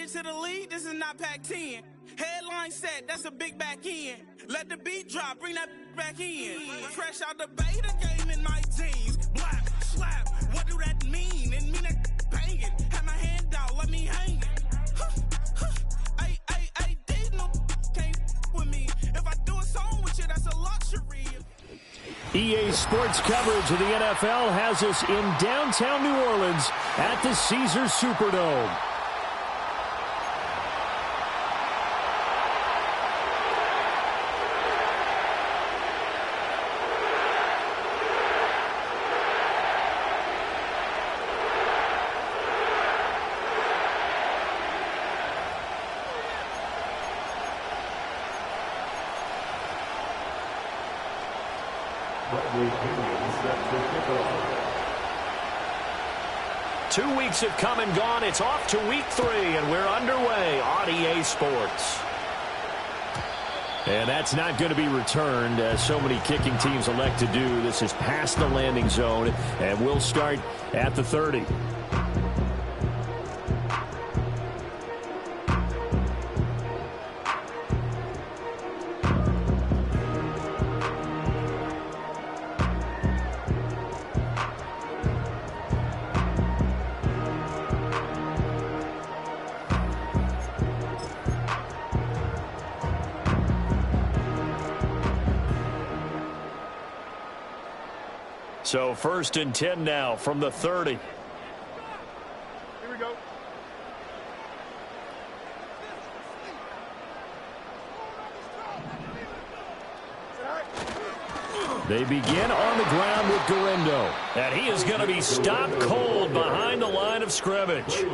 to the lead, this is not Pac-10. Headline set, that's a big back end. Let the beat drop, bring that back in. Fresh out the beta game in my jeans. Blap, slap, what do that mean? It mean that banging. Have my hand out, let me hang it. These no can't with me. If I do a song with you, that's a luxury. EA Sports coverage of the NFL has us in downtown New Orleans at the Caesars Superdome. Two weeks have come and gone. It's off to week 3, and we're underway on EA Sports. And that's not going to be returned, as so many kicking teams elect to do. This is past the landing zone, and we'll start at the 30. So 1st and 10 now from the 30. Here we go. They begin on the ground with Guerendo. And he is going to be stopped cold behind the line of scrimmage.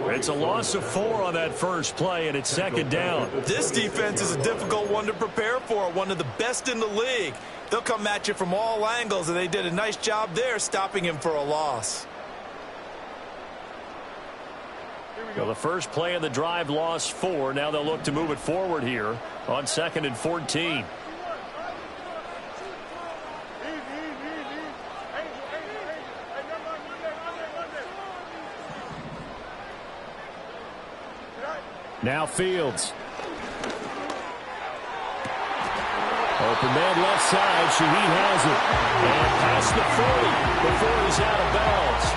It's a loss of 4 on that first play, and it's 2nd down. This defense is a difficult one to prepare for, one of the best in the league. They'll come at you from all angles, and they did a nice job there stopping him for a loss. Well, the first play of the drive lost 4. Now they'll look to move it forward here on 2nd and 14. Now Fields. Open man left side. Shaheed has it. And past the 40 before he's out of bounds.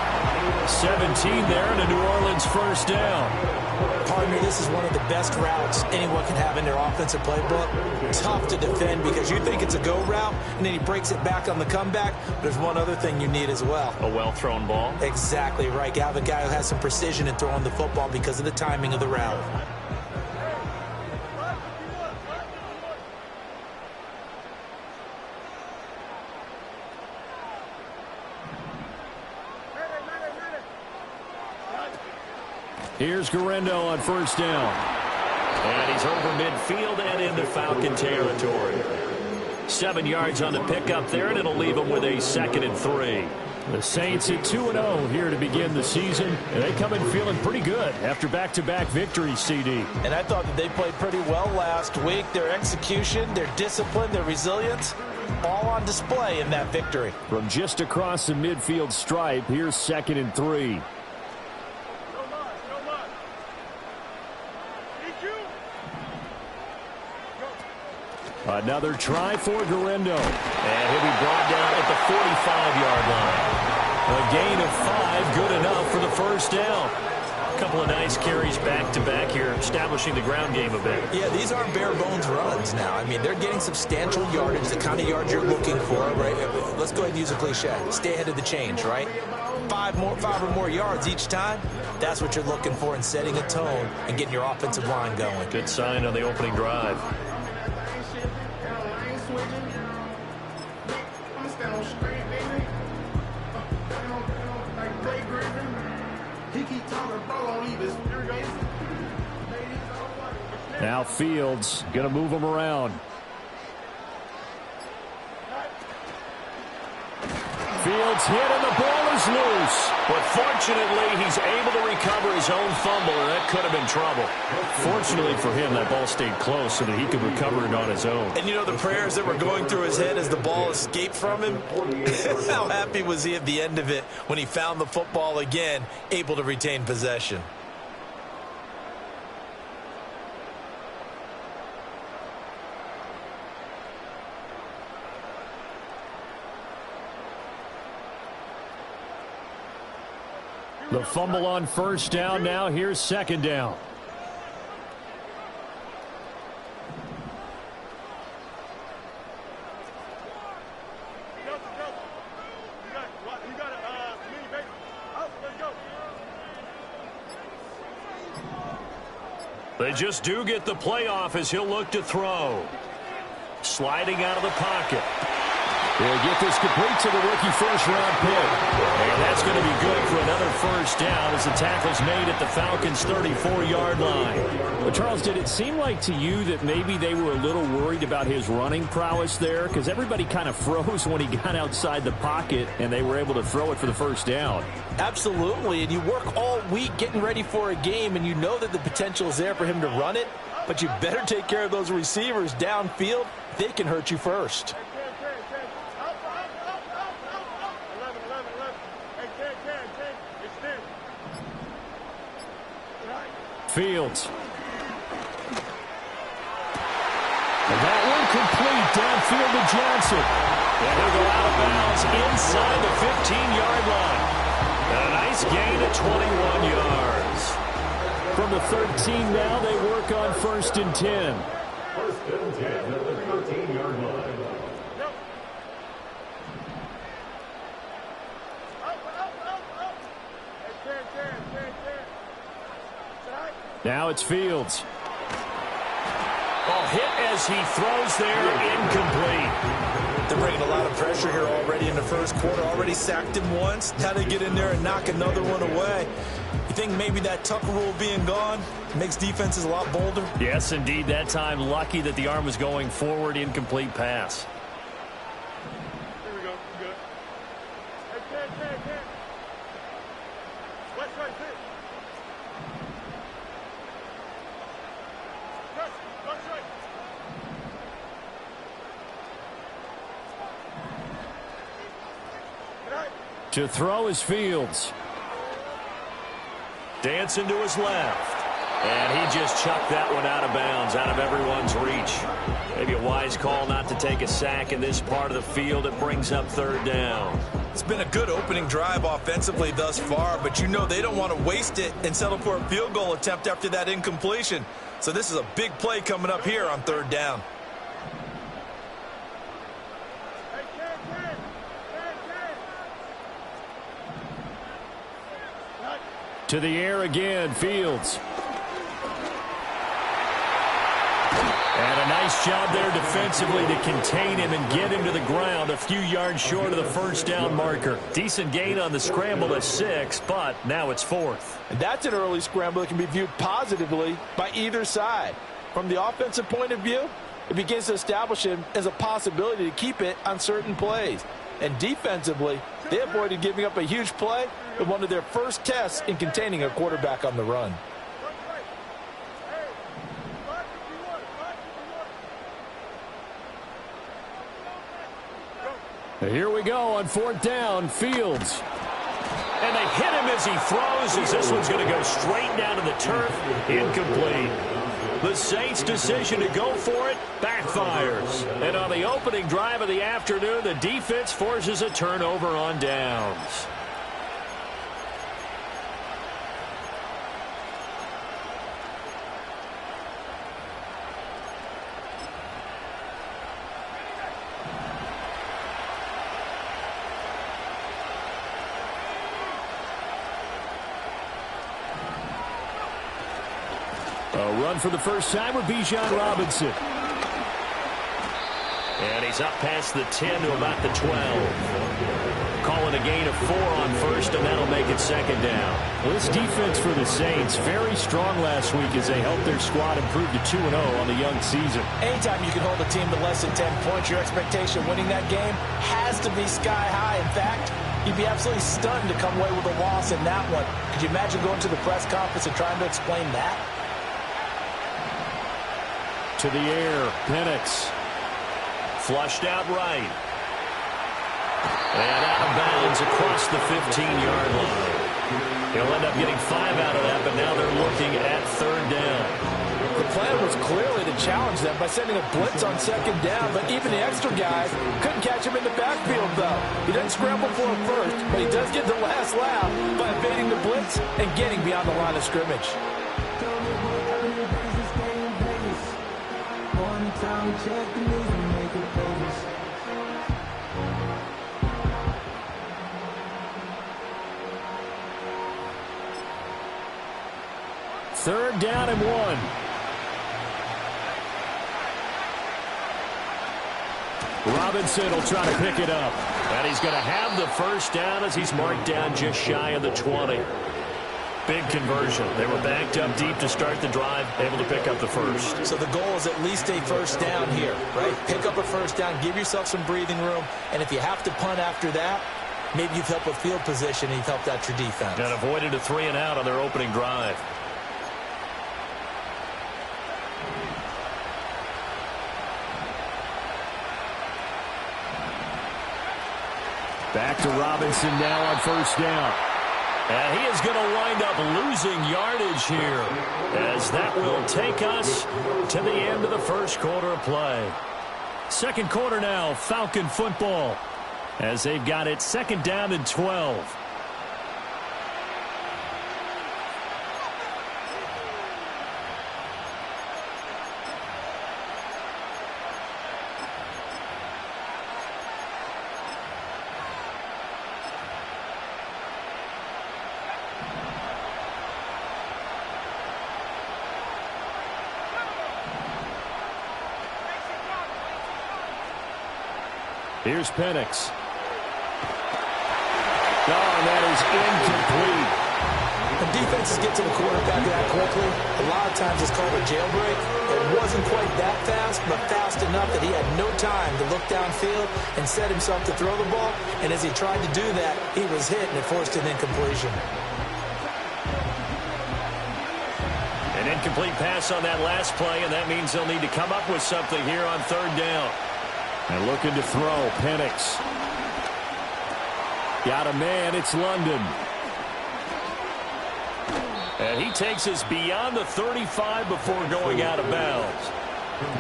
17 there and a New Orleans first down. Partner, this is one of the best routes anyone can have in their offensive playbook. Tough to defend because you think it's a go route, and then he breaks it back on the comeback. There's one other thing you need as well. A well-thrown ball. Exactly right. You have a guy who has some precision in throwing the football because of the timing of the route. Here's Guerendo on first down. And he's over midfield and into Falcon territory. 7 yards on the pickup there, and it'll leave him with a 2nd and 3. The Saints at 2-0 here to begin the season, and they come in feeling pretty good after back-to-back victories, CD. And I thought that they played pretty well last week. Their execution, their discipline, their resilience, all on display in that victory. From just across the midfield stripe, here's 2nd and 3. Another try for Guerendo. And he'll be brought down at the 45-yard line. A gain of 5, good enough for the first down. A couple of nice carries back-to-back here, establishing the ground game a bit. Yeah, these aren't bare-bones runs now. I mean, they're getting substantial yardage, the kind of yards you're looking for, right? Let's go ahead and use a cliche. Stay ahead of the change, right? 5 or more yards each time. That's what you're looking for in setting a tone and getting your offensive line going. Good sign on the opening drive. Now Fields going to move him around. Fields hit and the ball is loose. But fortunately, he's able to recover his own fumble, and that could have been trouble. Fortunately for him, that ball stayed close so that he could recover it on his own. And you know the prayers that were going through his head as the ball escaped from him? How happy was he at the end of it when he found the football again, able to retain possession? The fumble on first down. Now here's second down. They just do get the playoff as he'll look to throw. Sliding out of the pocket. He'll get this complete to the rookie first-round pick. And that's going to be good for another first down as the tackle's made at the Falcons' 34-yard line. Well, Charles, did it seem like to you that maybe they were a little worried about his running prowess there? Because everybody kind of froze when he got outside the pocket, and they were able to throw it for the first down. Absolutely, and you work all week getting ready for a game, and you know that the potential is there for him to run it, but you better take care of those receivers downfield. They can hurt you first. Fields. And that one complete downfield to Johnson. And he'll go out of bounds inside the 15-yard line. And a nice gain of 21 yards. From the 13 now, they work on 1st and 10. 1st and 10 at the 13-yard line. Now it's Fields. Oh, hit as he throws there, incomplete. They're bringing a lot of pressure here already in the first quarter. Already sacked him once. Now they get in there and knock another one away. You think maybe that Tucker rule being gone makes defenses a lot bolder? Yes, indeed. That time, lucky that the arm was going forward, incomplete pass. Here we go. We're good. Hey, Ken. West right, sit. West right. To throw is Fields. Dancing to his left. And he just chucked that one out of bounds, out of everyone's reach. Maybe a wise call not to take a sack in this part of the field. It brings up 3rd down. It's been a good opening drive offensively thus far, but you know they don't want to waste it and settle for a field goal attempt after that incompletion. So this is a big play coming up here on 3rd down. To the air again, Fields. And a nice job there defensively to contain him and get him to the ground a few yards short of the first down marker. Decent gain on the scramble to 6, but now it's 4th. And that's an early scramble that can be viewed positively by either side. From the offensive point of view, it begins to establish him as a possibility to keep it on certain plays. And defensively, they avoided giving up a huge play in one of their first tests in containing a quarterback on the run. Here we go on 4th down, Fields. And they hit him as he throws, as this one's going to go straight down to the turf. Incomplete. The Saints' decision to go for it backfires. And on the opening drive of the afternoon, the defense forces a turnover on downs. A run for the first time with Bijan Robinson. And he's up past the 10 to about the 12. Calling a gain of 4 on first, and that'll make it 2nd down. Well, this defense for the Saints, very strong last week as they helped their squad improve to 2-0 on the young season. Anytime you can hold a team to less than 10 points, your expectation of winning that game has to be sky high. In fact, you'd be absolutely stunned to come away with a loss in that one. Could you imagine going to the press conference and trying to explain that? To the air, Penix. Flushed out right. And out of bounds across the 15-yard line. He'll end up getting 5 out of that, but now they're looking at 3rd down. The plan was clearly to challenge them by sending a blitz on second down, but even the extra guys couldn't catch him in the backfield, though. He doesn't scramble for him first, but he does get the last laugh by evading the blitz and getting beyond the line of scrimmage. Third down and 1. Robinson will try to pick it up. And he's going to have the first down as he's marked down just shy of the 20. Big conversion. They were backed up deep to start the drive, able to pick up the first. So the goal is at least a first down here, right? Pick up a first down, give yourself some breathing room, and if you have to punt after that, maybe you've helped with field position and you've helped out your defense. And avoided a 3-and-out on their opening drive. Back to Robinson now on first down. And he is going to wind up losing yardage here, as that will take us to the end of the first quarter of play. Second quarter now, Falcon football, as they've got it second down and 12. Here's Penix. Oh, and that is incomplete. When defenses get to the quarterback that quickly, a lot of times it's called a jailbreak. It wasn't quite that fast, but fast enough that he had no time to look downfield and set himself to throw the ball. And as he tried to do that, he was hit and it forced an incompletion. An incomplete pass on that last play, and that means they'll need to come up with something here on third down. And looking to throw, Penix. Got a man, it's London. And he takes us beyond the 35 before going out of bounds.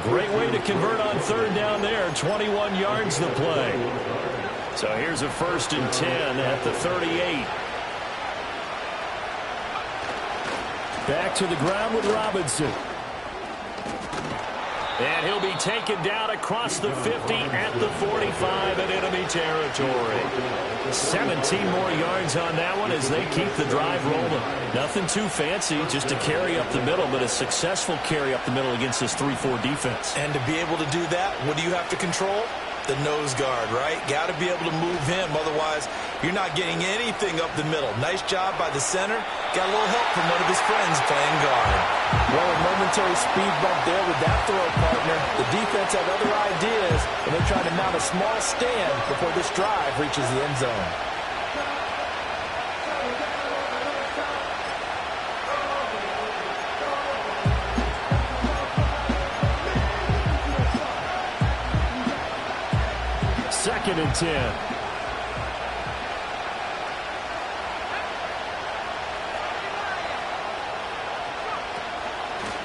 Great way to convert on third down there. 21 yards the play. So here's a 1st and 10 at the 38. Back to the ground with Robinson. And he'll be taken down across the 50 at the 45 in enemy territory. 17 more yards on that one as they keep the drive rolling. Nothing too fancy, just a carry up the middle, but a successful carry up the middle against this 3-4 defense. And to be able to do that, what do you have to control? The nose guard, right? Got to be able to move him. Otherwise, you're not getting anything up the middle. Nice job by the center. Got a little help from one of his friends playing guard. Well, a momentary speed bump there with that throw partner. The defense had other ideas, and they're trying to mount a small stand before this drive reaches the end zone. Second and 10.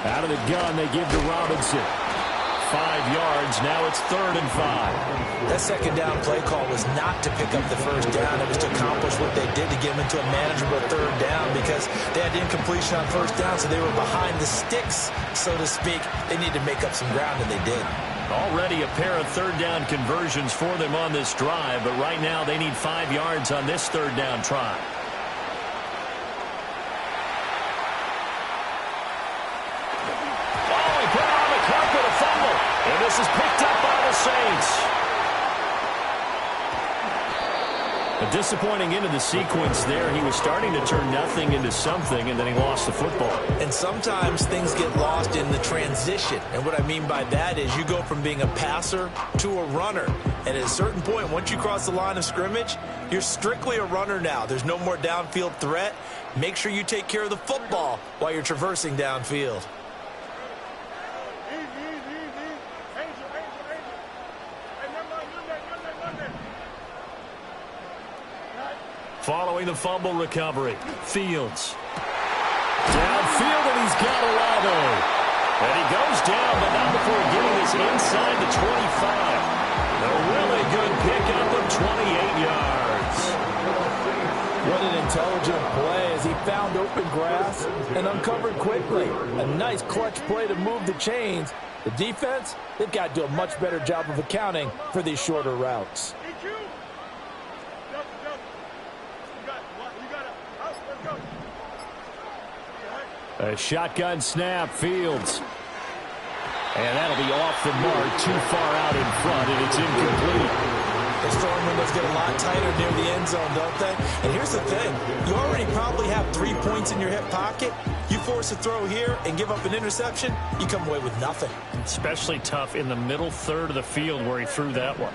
Out of the gun, they give to Robinson. 5 yards. Now it's 3rd and 5. That second down play call was not to pick up the first down. It was to accomplish what they did to get them into a manageable third down because they had incompletion on first down, so they were behind the sticks, so to speak. They needed to make up some ground, and they did. Already a pair of third down conversions for them on this drive, but right now they need 5 yards on this third down try. Oh, he put on the carpet, a fumble, and this is picked up by the Saints. A disappointing end of the sequence there. He was starting to turn nothing into something, and then he lost the football. And sometimes things get lost in the transition. And what I mean by that is you go from being a passer to a runner. And at a certain point, once you cross the line of scrimmage, you're strictly a runner now. There's no more downfield threat. Make sure you take care of the football while you're traversing downfield. Following the fumble recovery, Fields. Downfield, and he's got Olave. And he goes down, but not before getting this inside the 25. A really good pickup of 28 yards. What an intelligent play as he found open grass and uncovered quickly. A nice clutch play to move the chains. The defense, they've got to do a much better job of accounting for these shorter routes. A shotgun snap, Fields. And that'll be off the mark, too far out in front, and it's incomplete. Those throwing windows get a lot tighter near the end zone, don't they? And here's the thing. You already probably have 3 points in your hip pocket. You force a throw here and give up an interception, you come away with nothing. Especially tough in the middle third of the field where he threw that one.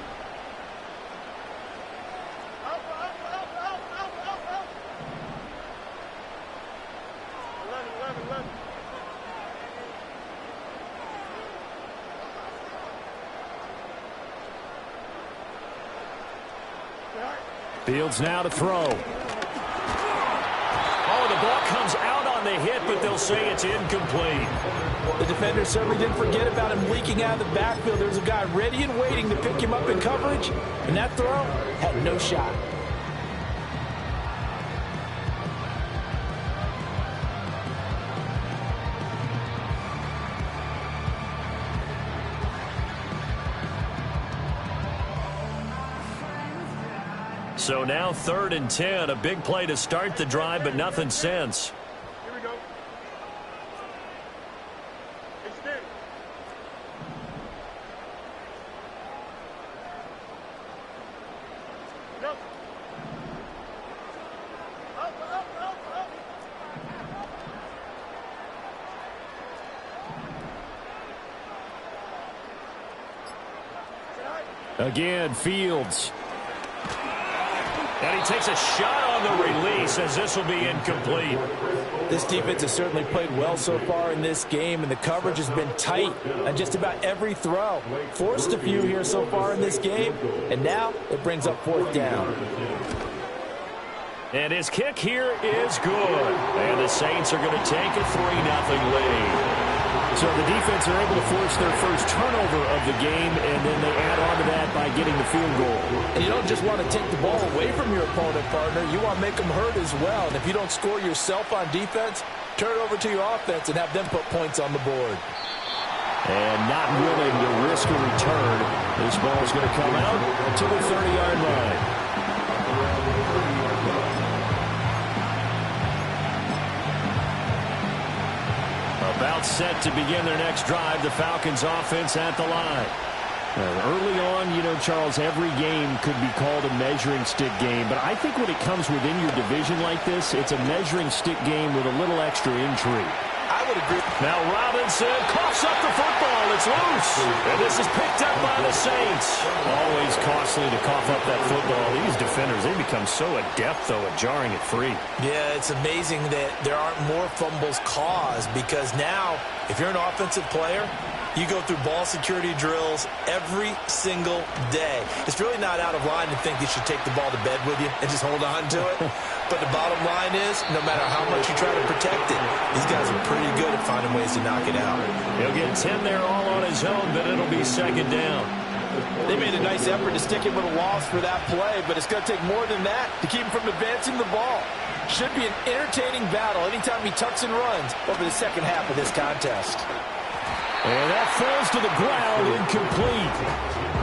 Fields now to throw. Oh, the ball comes out on the hit, but they'll say it's incomplete. The defender certainly didn't forget about him leaking out of the backfield. There's a guy ready and waiting to pick him up in coverage, and that throw had no shot. So now 3rd and 10, a big play to start the drive, but nothing since. Here we go. Extend. No. Up. Again, Fields. And he takes a shot on the release as this will be incomplete. This defense has certainly played well so far in this game, and the coverage has been tight on just about every throw. Forced a few here so far in this game, and now it brings up 4th down. And his kick here is good. And the Saints are going to take a 3-0 lead. So the defense are able to force their first turnover of the game, and then they add on to that by getting the field goal. And you don't just want to take the ball away from your opponent, partner. You want to make them hurt as well. And if you don't score yourself on defense, turn it over to your offense and have them put points on the board. And not willing to risk a return. This ball is going to come out to the 30-yard line. About set to begin their next drive, the Falcons offense at the line. Early on, you know, Charles, every game could be called a measuring stick game. But I think when it comes within your division like this, it's a measuring stick game with a little extra intrigue. I would agree. Now Robinson coughs up the football. It's loose. And this is picked up by the Saints. Always costly to cough up that football. These defenders, they become so adept, though, at jarring it free. Yeah, it's amazing that there aren't more fumbles caused, because now, if you're an offensive player, you go through ball security drills every single day. It's really not out of line to think you should take the ball to bed with you and just hold on to it. But the bottom line is, no matter how much you try to protect it, these guys are pretty good at finding ways to knock it out. He'll get 10 there all on his own, but it'll be 2nd down. They made a nice effort to stick him with a loss for that play, but it's going to take more than that to keep him from advancing the ball. Should be an entertaining battle anytime he tucks and runs over the second half of this contest. And that falls to the ground, incomplete.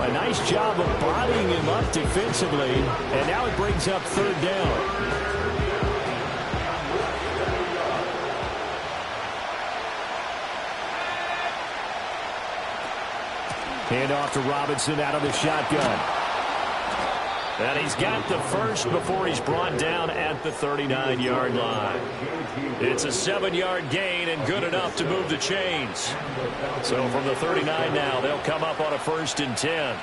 A nice job of bodying him up defensively, and now it brings up 3rd down. Hand off to Robinson out of the shotgun. And he's got the first before he's brought down at the 39-yard line. It's a 7-yard gain and good enough to move the chains. So from the 39 now, they'll come up on a 1st and 10.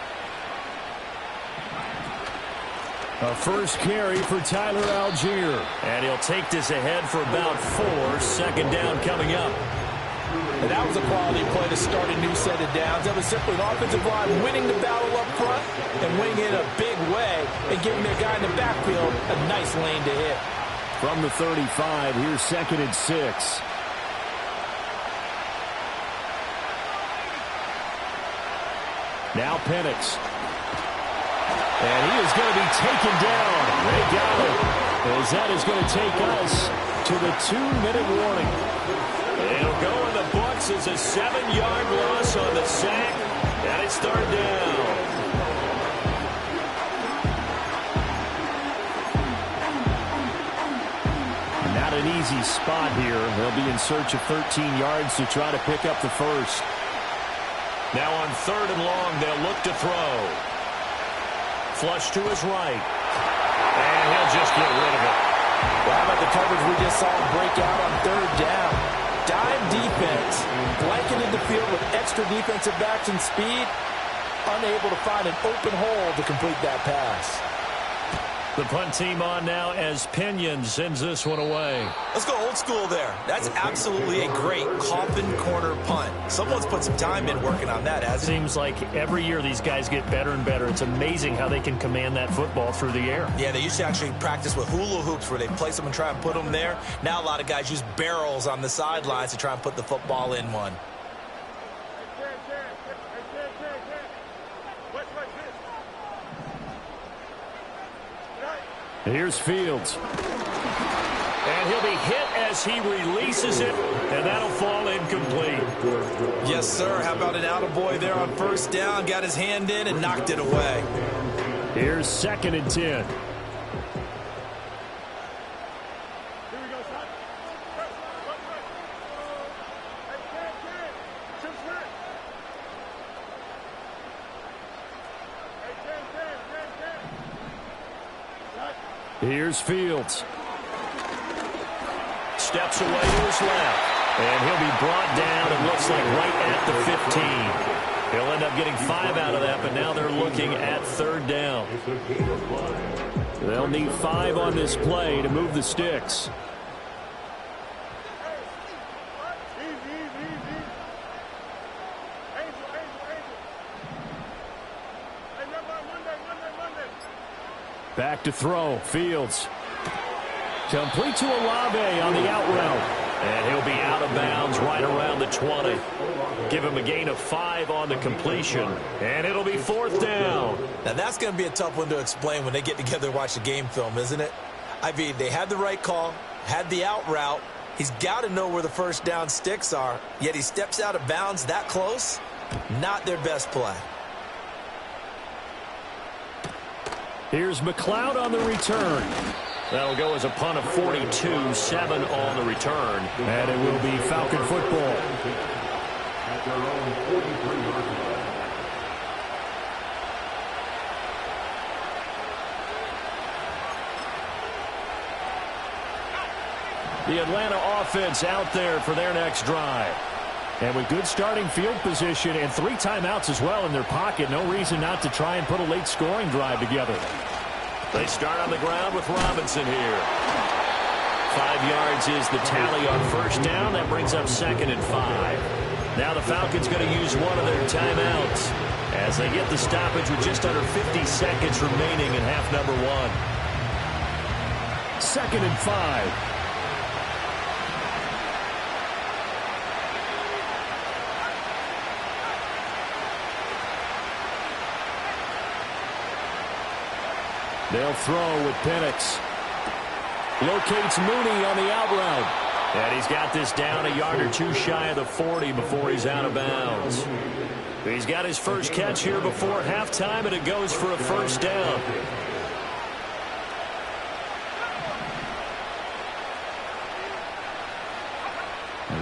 A first carry for Tyler Algier. And he'll take this ahead for about 4. 2nd down coming up. And that was a quality play to start a new set of downs. That was simply an offensive line winning the battle up front and winning it a big way and giving their guy in the backfield a nice lane to hit. From the 35, here's 2nd and 6. Now Penix. And he is going to be taken down. They got him. As that is going to take us to the 2-minute warning. It'll go in the books as a 7-yard loss on the sack. And it's 3rd down. Not an easy spot here. They'll be in search of 13 yards to try to pick up the first. Now on 3rd and long, they'll look to throw. Flush to his right. And he'll just get rid of it. Well, how about the coverage we just saw him break out on 3rd down? Dime defense, blanketed the field with extra defensive backs and speed, unable to find an open hole to complete that pass. The punt team on now as Pinion sends this one away. Let's go old school there. That's absolutely a great coffin corner punt. Someone's put some time in working on that, hasn't it? Seems like every year these guys get better and better. It's amazing how they can command that football through the air. Yeah, they used to actually practice with hula hoops where they place them and try and put them there. Now a lot of guys use barrels on the sidelines to try and put the football in one. Here's Fields. And he'll be hit as he releases it, and that'll fall incomplete. Yes, sir. How about an attaboy there on 1st down? Got his hand in and knocked it away. Here's 2nd and 10. Here's Fields. Steps away to his left. And he'll be brought down, it looks like right at the 15. He'll end up getting 5 out of that, but now they're looking at 3rd down. They'll need 5 on this play to move the sticks. Back to throw. Fields. Complete to Olave on the out route. And he'll be out of bounds right around the 20. Give him a gain of 5 on the completion. And it'll be 4th down. Now that's going to be a tough one to explain when they get together and watch the game film, isn't it? I mean, they had the right call, had the out route. He's got to know where the 1st down sticks are, yet he steps out of bounds that close. Not their best play. Here's McLeod on the return. That'll go as a punt of 42, 7 on the return. And it will be Falcon football. At their own 43-yard line. The Atlanta offense out there for their next drive. And with good starting field position and 3 timeouts as well in their pocket, no reason not to try and put a late scoring drive together. They start on the ground with Robinson here. 5 yards is the tally on 1st down. That brings up 2nd and 5. Now the Falcons going to use one of their timeouts as they get the stoppage with just under 50 seconds remaining in half number 1. 2nd and 5. They'll throw with Penix. Locates Mooney on the out route. And he's got this down a yard or 2 shy of the 40 before he's out of bounds. He's got his first catch here before halftime, and it goes for a 1st down.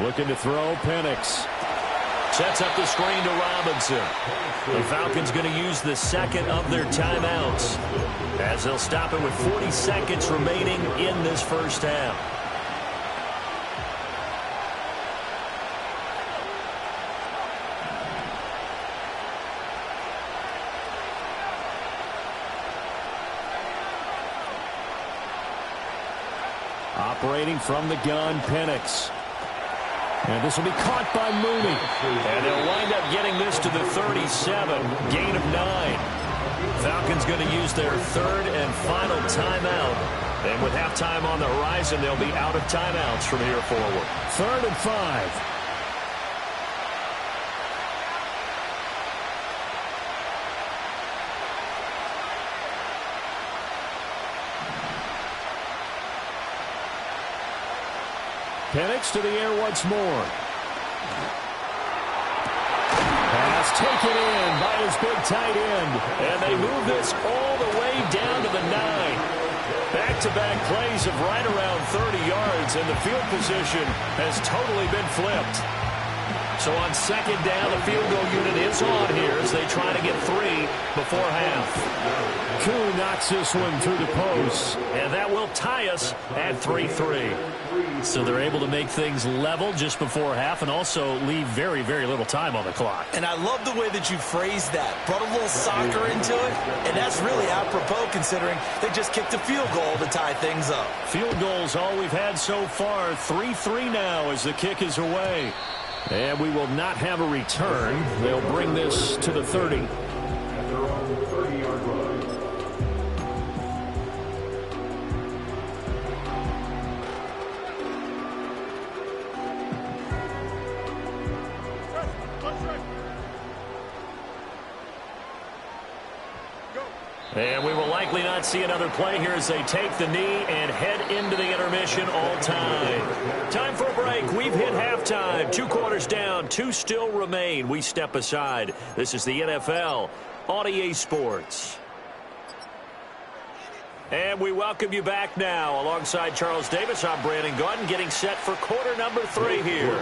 Looking to throw, Penix. Sets up the screen to Robinson. The Falcons going to use the 2nd of their timeouts as they'll stop it with 40 seconds remaining in this 1st half. Operating from the gun, Penix. And this will be caught by Mooney. And they'll wind up getting this to the 37. Gain of 9. Falcons going to use their 3rd and final timeout. And with halftime on the horizon, they'll be out of timeouts from here forward. 3rd and 5. Penix to the air once more. Pass taken in by his big tight end. And they move this all the way down to the 9. Back-to-back plays of right around 30 yards, and the field position has totally been flipped. So on second down, the field goal unit is on here as they try to get 3 before half. Koo knocks this one through the post. And that will tie us at 3-3. So they're able to make things level just before half and also leave very, very little time on the clock. And I love the way that you phrased that. Brought a little soccer into it, and that's really apropos considering they just kicked a field goal to tie things up. Field goals all we've had so far. 3-3 now as the kick is away. And we will not have a return. They'll bring this to the 30. At their own 30-yard line. And we will likely not see another play here as they take the knee and head into the intermission all time. Time for a break. We've hit halftime. 2 quarters down. 2 still remain. We step aside. This is the NFL on EA Sports. And we welcome you back now. Alongside Charles Davis, I'm Brandon Gaudin, getting set for quarter number 3 here.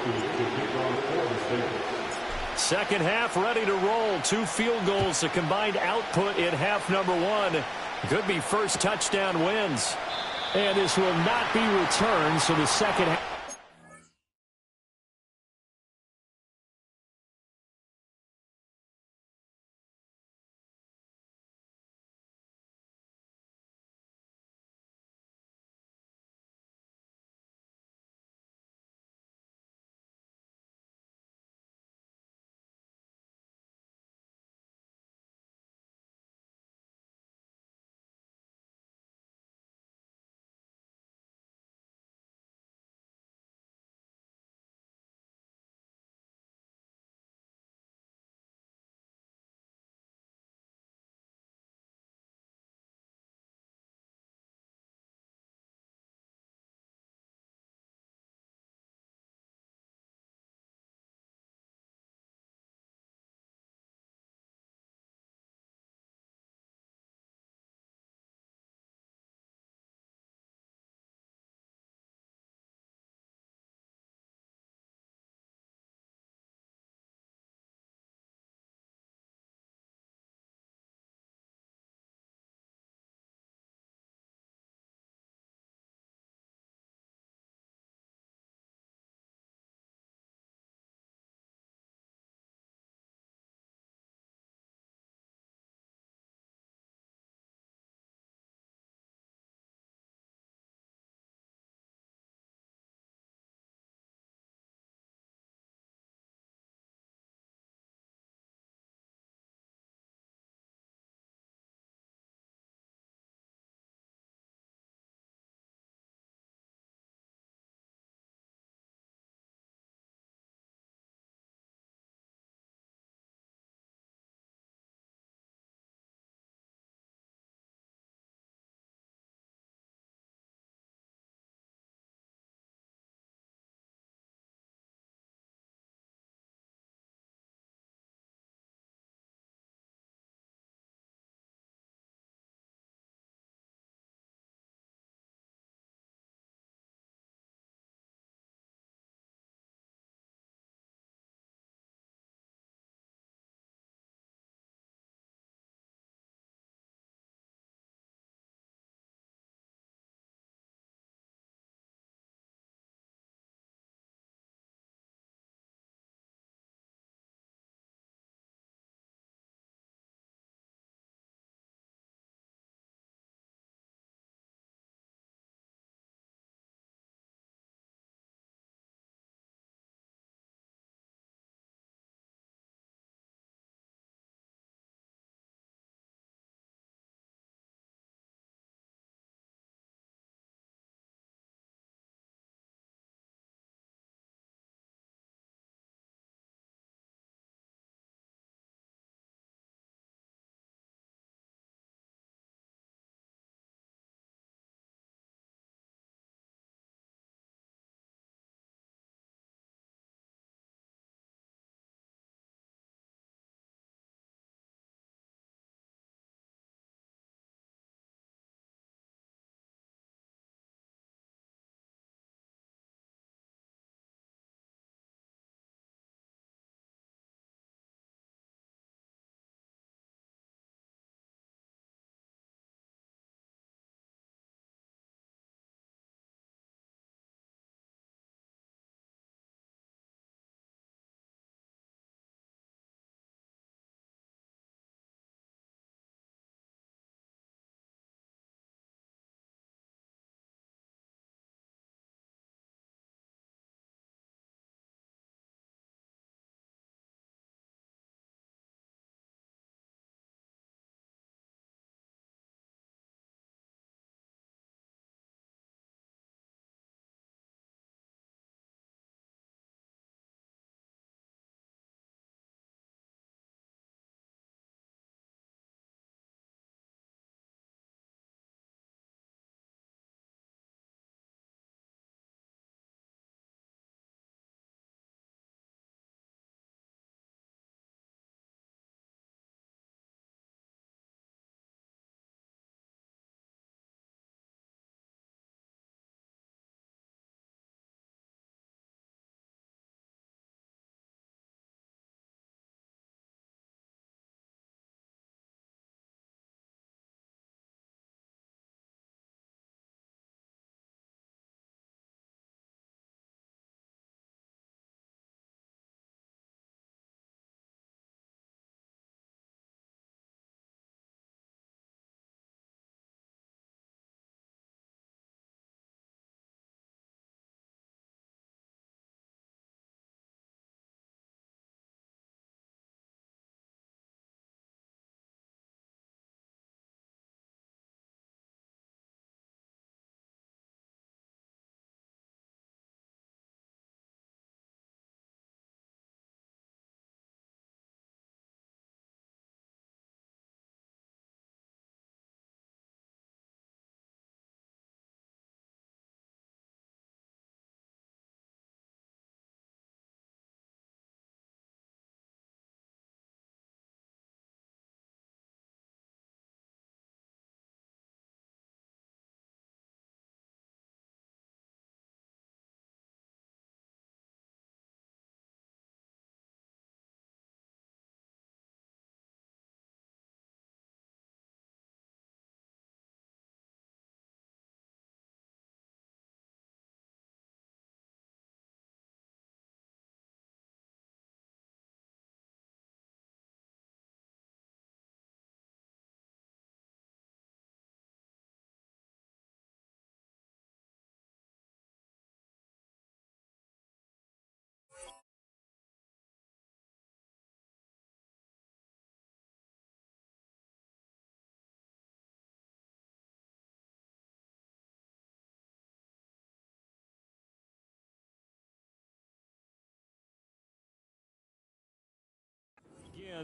Second half ready to roll. 2 field goals, the combined output in half number 1. Could be first touchdown wins. And this will not be returned, so the second half.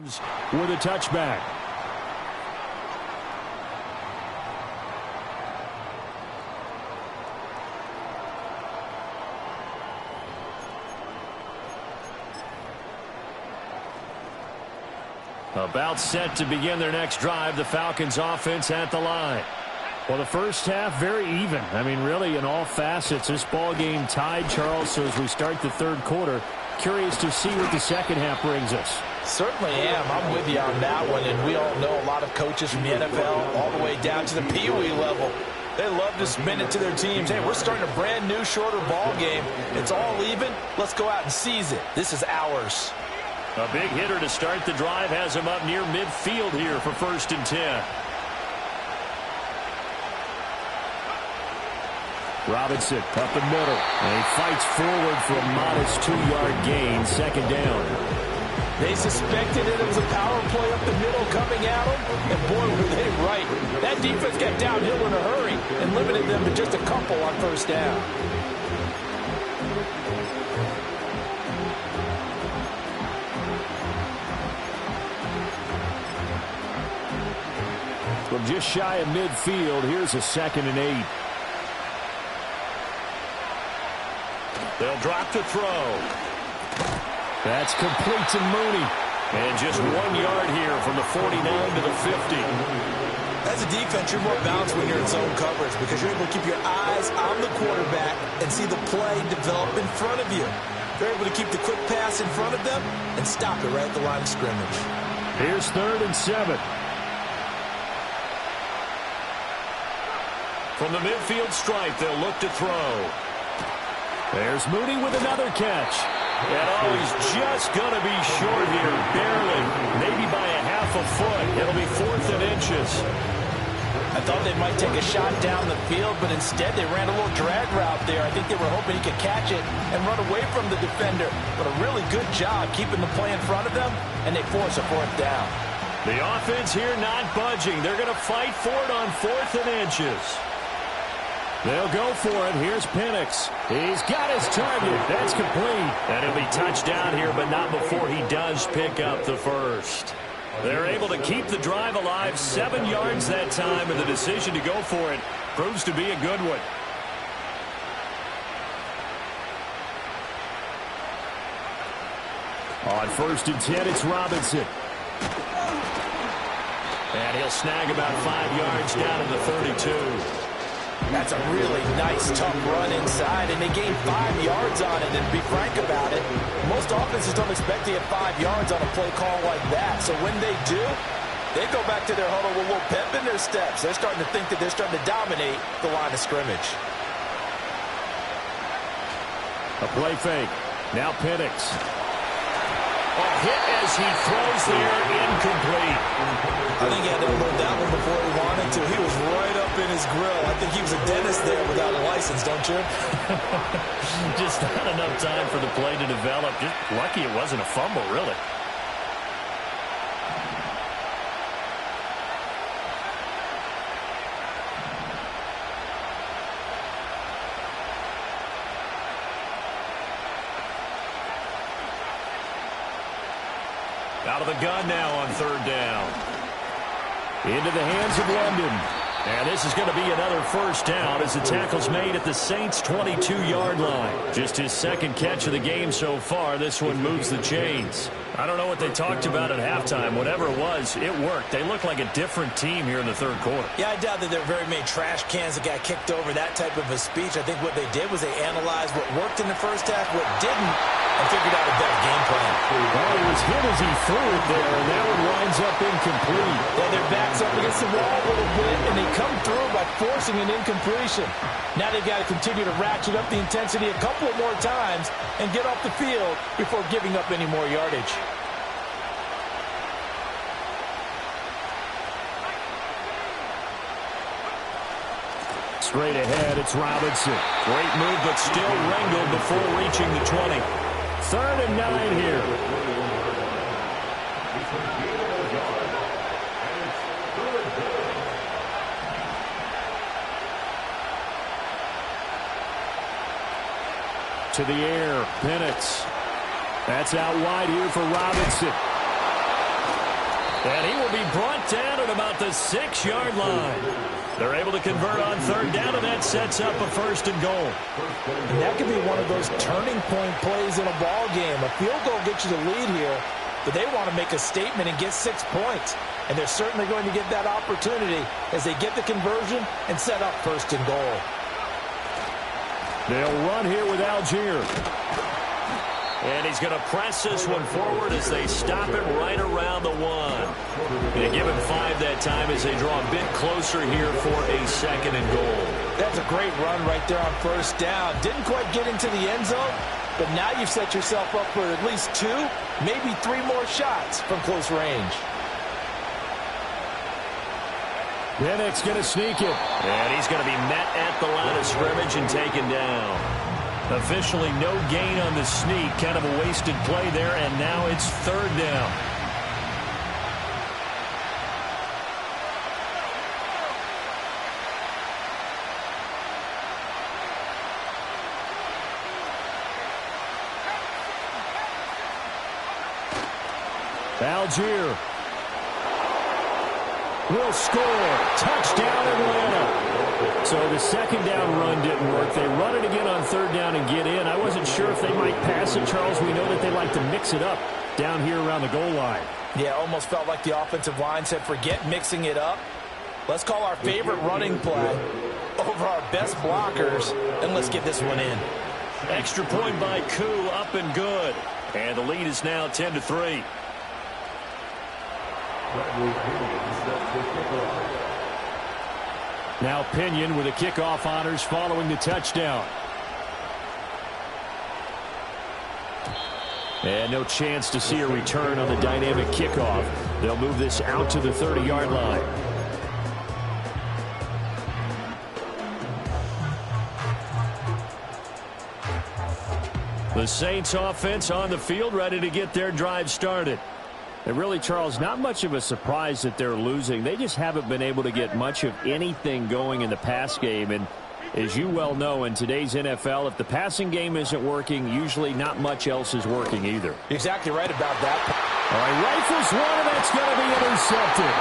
with a touchback. About set to begin their next drive. The Falcons offense at the line. Well, the first half, very even. I mean, really, in all facets, this ball game tied, Charles. So as we start the third quarter, curious to see what the second half brings us. Certainly am. I'm with you on that one. And we all know a lot of coaches from the NFL all the way down to the Pee Wee level. They love to spin it to their teams. Hey, we're starting a brand new, shorter ball game. It's all even. Let's go out and seize it. This is ours. A big hitter to start the drive has him up near midfield here for 1st and 10. Robinson up the middle, and he fights forward for a modest 2-yard gain, 2nd down. They suspected it was a power play up the middle coming at them, and boy, were they right. That defense got downhill in a hurry and limited them to just a couple on 1st down. From just shy of midfield, here's a 2nd and 8. They'll drop to throw. That's complete to Mooney. And just 1 yard here from the 49 to the 50. As a defense, you're more balanced when you're in zone coverage because you're able to keep your eyes on the quarterback and see the play develop in front of you. They're able to keep the quick pass in front of them and stop it right at the line of scrimmage. Here's 3rd and 7. From the midfield stripe, they'll look to throw. There's Mooney with another catch. And he's just going to be short here, barely, maybe by a half a foot. It'll be 4th and inches. I thought they might take a shot down the field, but instead they ran a little drag route there. I think they were hoping he could catch it and run away from the defender. But a really good job keeping the play in front of them, and they force a 4th down. The offense here not budging. They're going to fight for it on 4th and inches. They'll go for it. Here's Penix. He's got his target. That's complete. And he'll be touchdown here, but not before he does pick up the first. They're able to keep the drive alive, 7 yards that time, and the decision to go for it proves to be a good one. On 1st and 10, it's Robinson. And he'll snag about 5 yards down to the 32. That's a really nice, tough run inside, and they gained 5 yards on it. And to be frank about it, most offenses don't expect to get 5 yards on a play call like that. So when they do, they go back to their huddle with a little pep in their steps. They're starting to think that they're starting to dominate the line of scrimmage. A play fake. Now Penix. A hit as he throws there, incomplete. I think he had to unload that one before he wanted to. He was right up in his grill. I think he was a dentist there without a license, don't you? Just not enough time for the play to develop. Just lucky it wasn't a fumble, really. Out of the gun now on 3rd down. Into the hands of London. And this is going to be another 1st down as the tackle's made at the Saints' 22-yard line. Just his 2nd catch of the game so far. This one moves the chains. I don't know what they talked about at halftime. Whatever it was, it worked. They look like a different team here in the 3rd quarter. Yeah, I doubt that there are very many trash cans that got kicked over, that type of a speech. I think what they did was they analyzed what worked in the first half, what didn't, and figured out a better game plan. Well, it was hit as he threw it there, and that one winds up incomplete. Yeah, their back's up against the wall a little bit, and they come through by forcing an incompletion. Now they've got to continue to ratchet up the intensity a couple of more times and get off the field before giving up any more yardage. Straight ahead, it's Robinson. Great move, but still wrangled before reaching the 20. 3rd and 9 here. To the air, Penix. That's out wide here for Robinson. And he will be brought down at about the 6-yard line. They're able to convert on third down, and that sets up a 1st and goal. And that could be one of those turning point plays in a ball game. A field goal gets you the lead here, but they want to make a statement and get 6 points. And they're certainly going to get that opportunity as they get the conversion and set up 1st and goal. They'll run here with Algier. And he's going to press this one forward as they stop it right around the 1. Going to give him 5 that time as they draw a bit closer here for a 2nd and goal. That's a great run right there on 1st down. Didn't quite get into the end zone, but now you've set yourself up for at least 2, maybe 3 more shots from close range. Bennett's going to sneak it. And he's going to be met at the line of scrimmage and taken down. Officially no gain on the sneak. Kind of a wasted play there, and now it's 3rd down. Algier will score. Touchdown, Atlanta. So the 2nd down run didn't work. They run it again on 3rd down and get in. I wasn't sure if they might pass it, Charles. We know that they like to mix it up down here around the goal line. Yeah, almost felt like the offensive line said, forget mixing it up. Let's call our favorite running play over our best blockers, and let's get this one in. Extra point by Koo, up and good. And the lead is now 10-3. Now Pinion with the kickoff honors following the touchdown. And no chance to see a return on the dynamic kickoff. They'll move this out to the 30-yard line. The Saints offense on the field, ready to get their drive started. And really, Charles, not much of a surprise that they're losing. They just haven't been able to get much of anything going in the pass game. And as you well know, in today's NFL, if the passing game isn't working, usually not much else is working either. Exactly right about that. All right, rifles one, and that's going to be intercepted.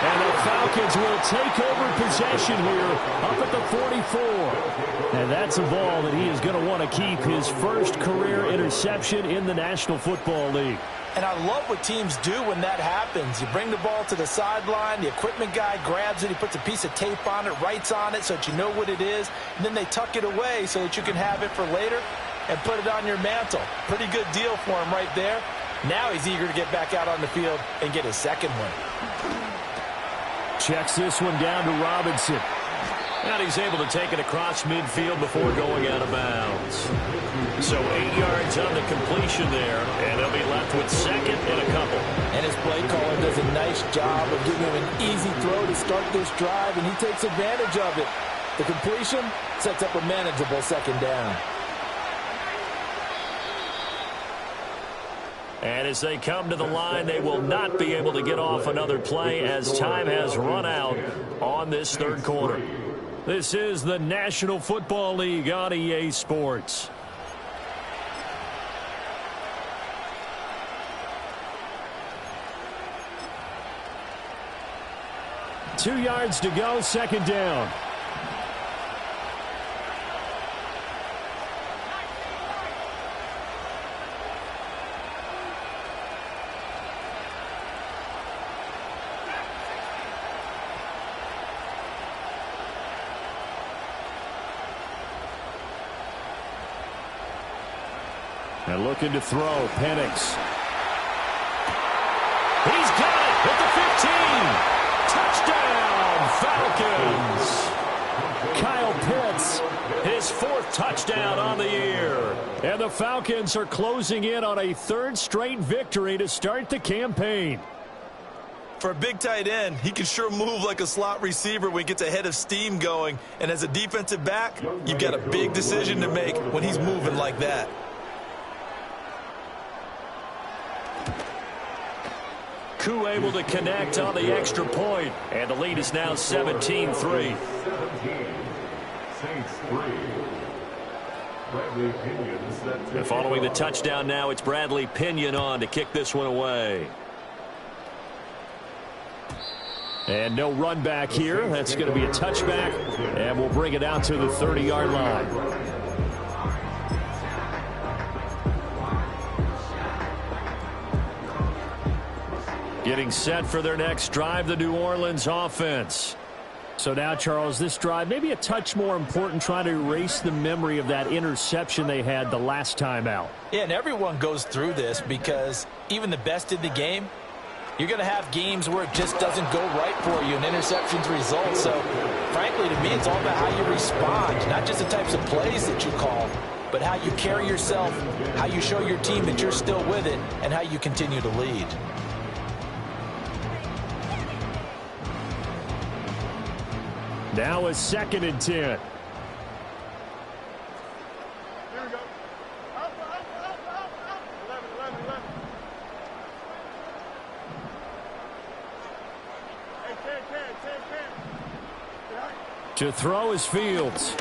And the Falcons will take over possession here up at the 44. And that's a ball that he is going to want to keep, his first career interception in the National Football League. And I love what teams do when that happens. You bring the ball to the sideline, the equipment guy grabs it, he puts a piece of tape on it, writes on it so that you know what it is, and then they tuck it away so that you can have it for later and put it on your mantle. Pretty good deal for him right there. Now he's eager to get back out on the field and get his 2nd one. Checks this one down to Robinson. And he's able to take it across midfield before going out of bounds. So 8 yards on the completion there, and he'll be left with 2nd and a couple. And his play caller does a nice job of giving him an easy throw to start this drive, and he takes advantage of it. The completion sets up a manageable 2nd down. And as they come to the line, they will not be able to get off another play as time has run out on this 3rd quarter. This is the National Football League on EA Sports. Two yards to go, 2nd down. And looking to throw, Penix. He's got it at the 15. Touchdown, Falcons. Kyle Pitts, his 4th touchdown on the year. And the Falcons are closing in on a 3rd straight victory to start the campaign. For a big tight end, he can sure move like a slot receiver when he gets a head of steam going. And as a defensive back, you've got a big decision to make when he's moving like that. Koo able to connect on the extra point, and the lead is now 17-3. And following the touchdown now, it's Bradley Pinion on to kick this one away. And no run back here. That's going to be a touchback, and we'll bring it out to the 30-yard line. Getting set for their next drive, the New Orleans offense. So now, Charles, this drive maybe a touch more important, trying to erase the memory of that interception they had the last time out. Yeah, and everyone goes through this because even the best in the game, you're going to have games where it just doesn't go right for you and interceptions result. So, frankly, to me, it's all about how you respond, not just the types of plays that you call, but how you carry yourself, how you show your team that you're still with it, and how you continue to lead. Now a 2nd and 10. Here we go. Up. 11. Hey, 10. To throw is Fields.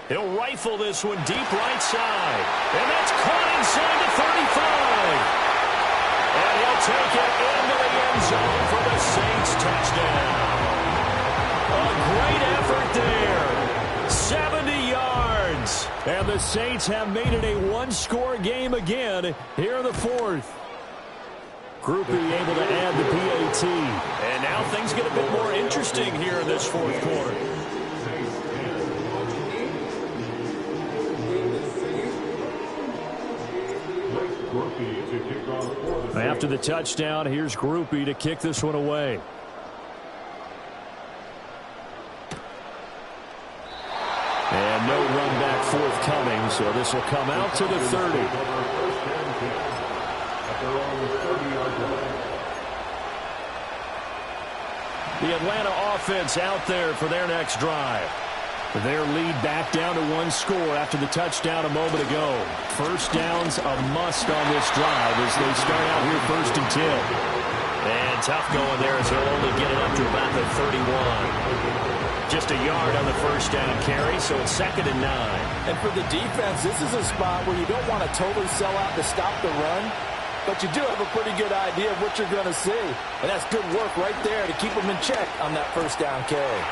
He'll rifle this one deep right side. And that's caught inside the 35. And he'll take it into the end zone for the Saints touchdown. A great effort there. 70 yards. And the Saints have made it a one-score game again here in the 4th. Groupie able to add the PAT. And now things get a bit more interesting here in this 4th quarter. After the touchdown, here's Groupie to kick this one away. And no run back forthcoming, so this will come out to the 30. The Atlanta offense out there for their next drive. Their lead back down to 1 score after the touchdown a moment ago. First down's a must on this drive as they start out here 1st and 10. And tough going there as they'll only get it up to about the 31. Just a yard on the first down carry, so it's 2nd and 9. And for the defense, this is a spot where you don't want to totally sell out to stop the run, but you do have a pretty good idea of what you're going to see. And that's good work right there to keep them in check on that first down carry.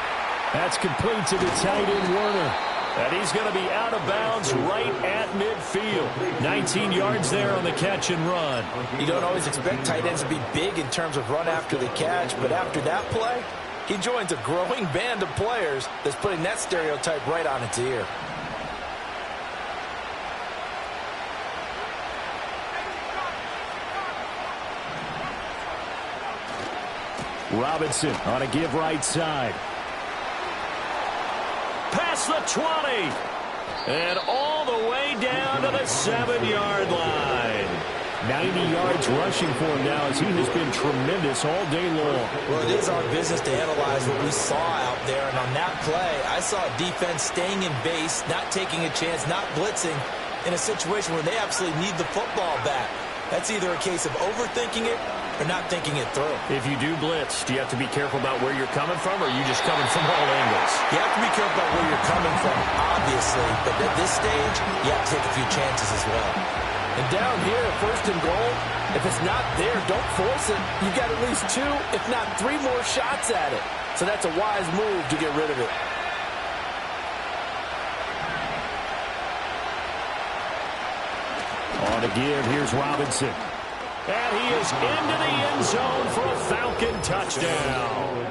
That's complete to the tight end, Werner. And he's going to be out of bounds right at midfield. 19 yards there on the catch and run. You don't always expect tight ends to be big in terms of run after the catch, but after that play, he joins a growing band of players that's putting that stereotype right on its ear. Robinson on a give right side. Past the 20. And all the way down to the 7-yard line. 90 yards rushing for him now as he has been tremendous all day long. Well, it is our business to analyze what we saw out there. And on that play, I saw a defense staying in base, not taking a chance, not blitzing in a situation where they absolutely need the football back. That's either a case of overthinking it or not thinking it through. If you do blitz, do you have to be careful about where you're coming from, or are you just coming from all angles? You have to be careful about where you're coming from, obviously. But at this stage, you have to take a few chances as well. And down here, 1st and goal, if it's not there, don't force it. You've got at least 2, if not 3 more shots at it. So that's a wise move to get rid of it. On to give, here's Robinson. And he is into the end zone for a Falcon touchdown.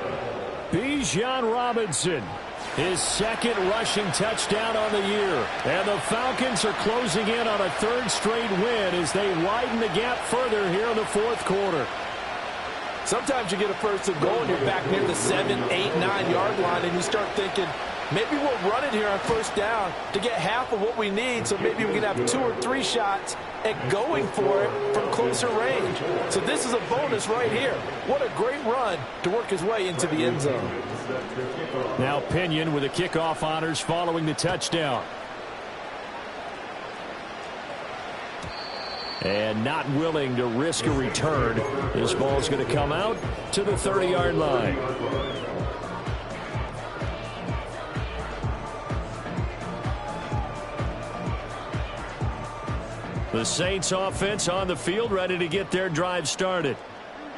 Bijan Robinson, his 2nd rushing touchdown on the year. And the Falcons are closing in on a 3rd straight win as they widen the gap further here in the 4th quarter. Sometimes you get a 1st and goal and you're back near the 7, 8, 9-yard line and you start thinking, maybe we'll run it here on 1st down to get half of what we need, so maybe we can have 2 or 3 shots at going for it from closer range. So this is a bonus right here. What a great run to work his way into the end zone. Now Pinion with the kickoff honors following the touchdown. And not willing to risk a return. This ball's going to come out to the 30-yard line. The Saints offense on the field, ready to get their drive started.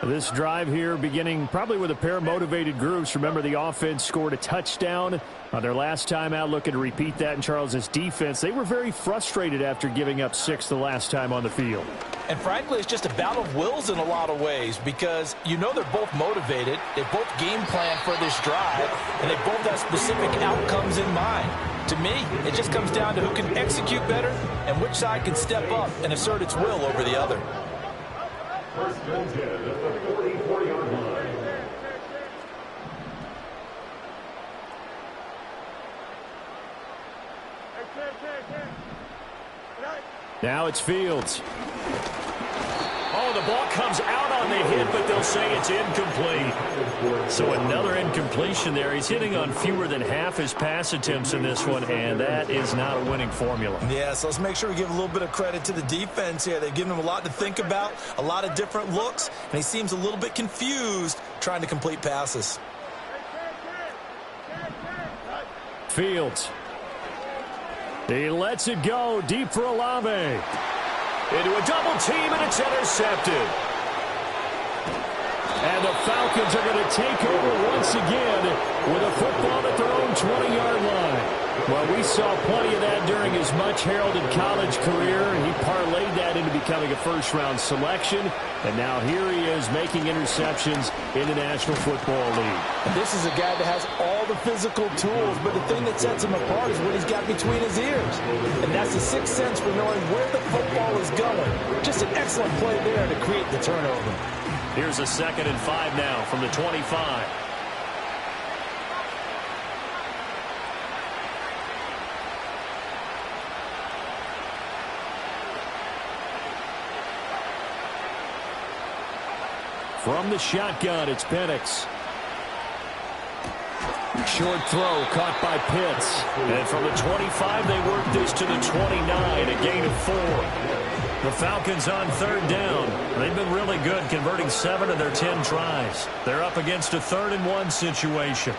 This drive here beginning probably with a pair of motivated groups. Remember, the offense scored a touchdown on their last time out, looking to repeat that in Charles's defense. They were very frustrated after giving up 6 the last time on the field. And frankly, it's just a battle of wills in a lot of ways because you know they're both motivated. They both game plan for this drive, and they both have specific outcomes in mind. To me, it just comes down to who can execute better and which side can step up and assert its will over the other. First and 10 at the 40-yard line. Now it's Fields. Oh, the ball comes out on the hit, but they'll say it's incomplete. So another incompletion there. He's hitting on fewer than half his pass attempts in this one, and that is not a winning formula. Yeah, so let's make sure we give a little bit of credit to the defense here. They've given him a lot to think about, a lot of different looks, and he seems a little bit confused trying to complete passes. Fields. He lets it go deep for Olave. Into a double team, and it's intercepted. And the Falcons are going to take over once again with a football at their own 20-yard line. Well, we saw plenty of that during his much-heralded college career. He parlayed that into becoming a first-round selection. And now here he is making interceptions in the National Football League. And this is a guy that has all the physical tools, but the thing that sets him apart is what he's got between his ears. And that's the sixth sense for knowing where the football is going. Just an excellent play there to create the turnover. Here's a 2nd and 5 now from the 25. From the shotgun, it's Penix. Short throw caught by Pitts. And from the 25, they work this to the 29, a gain of 4. The Falcons on 3rd down. They've been really good, converting 7 of their 10 tries. They're up against a 3rd and 1 situation.